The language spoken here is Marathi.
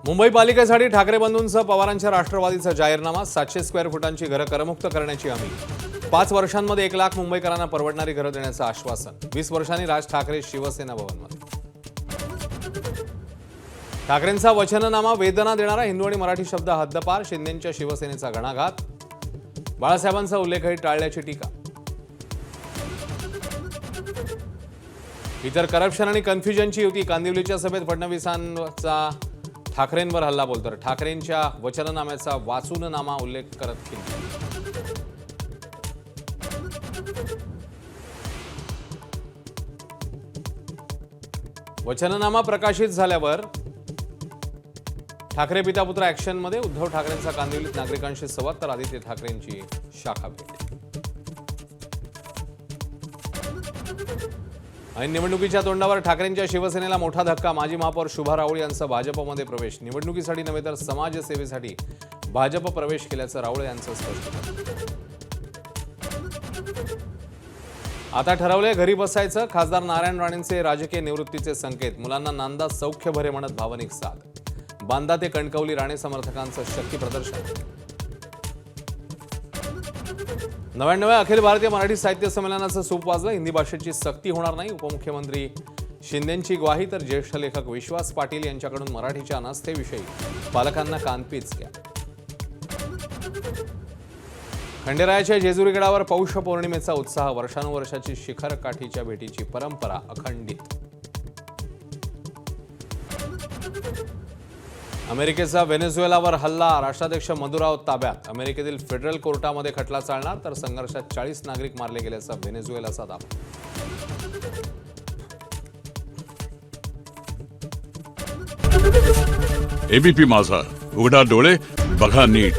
मुंबई पालिकेसाठी ठाकरे बंधूंसह पवारांच्या राष्ट्रवादीचा जाहीरनामा 700 स्क्वेअर फुटांची घरं करमुक्त करण्याची हमी 5 वर्षांमध्ये 1 लाख मुंबईकरांना परवडणारी घरं देण्याचं आश्वासन 20 वर्षांनी राज ठाकरे शिवसेना भवनमध्ये ठाकरेंचा वचननामा वेदना देणारा हिंदू आणि मराठी शब्द हद्दपार शिंदेंच्या शिवसेनेचा घणाघात बाळासाहेबांचा उल्लेखही टाळल्याची टीका इतर करप्शन आणि कन्फ्युजनची युती कांदिवलीच्या सभेत फडणवीसांचा ठाकरेंवर हल्ला बोलतो ठाकरेंच्या वचननाम्याचा वाचूननामा उल्लेख करत केली वचननामा प्रकाशित झाल्यावर ठाकरे पिता पुत्र ॲक्शनमध्ये उद्धव ठाकरेंचा कांदिवलीत नागरिकांशी संवाद तर आदित्य ठाकरेंची शाखा भेट आणि निवडणुकीच्या तोंडावर ठाकरेंच्या शिवसेनेला मोठा धक्का माजी महापौर शुभा राऊळ यांचा भाजपमध्ये प्रवेश निवडणुकीसाठी नव्हे तर समाजसेवेसाठी भाजप प्रवेश केल्याचं राऊळ यांचं स्पष्टीकरण आता ठरवलंय घरी बसायचं खासदार नारायण राणेंचे राजकीय निवृत्तीचे संकेत मुलांना नांदा सौख्य भरे म्हणत भावनिक साथ बांदा ते कणकवली राणे समर्थकांचं शक्ती प्रदर्शन 99व्या अखिल भारतीय मराठी साहित्य संमेलनाचं सूप वाजलं हिंदी भाषेची सक्ती होणार नाही उपमुख्यमंत्री शिंदेंची ग्वाही तर ज्येष्ठ लेखक विश्वास पाटील यांच्याकडून मराठीच्या अनास्थेविषयी पालकांना कानपीच घ्या खंडेरायाच्या जेजुरी गडावर पौष पौर्णिमेचा उत्साह वर्षानुवर्षाची शिखर काठीच्या भेटीची परंपरा अखंडित अमेरिकेचा व्हेनेझुएलावर हल्ला राष्ट्राध्यक्ष मदुराव ताब्यात अमेरिकेतील फेडरल कोर्टामध्ये खटला चालणार तर संघर्षात 40 नागरिक मारले गेल्याचा व्हेनेझुएलाचा दावा एबीपी माझा उघडा डोळे बघा नीट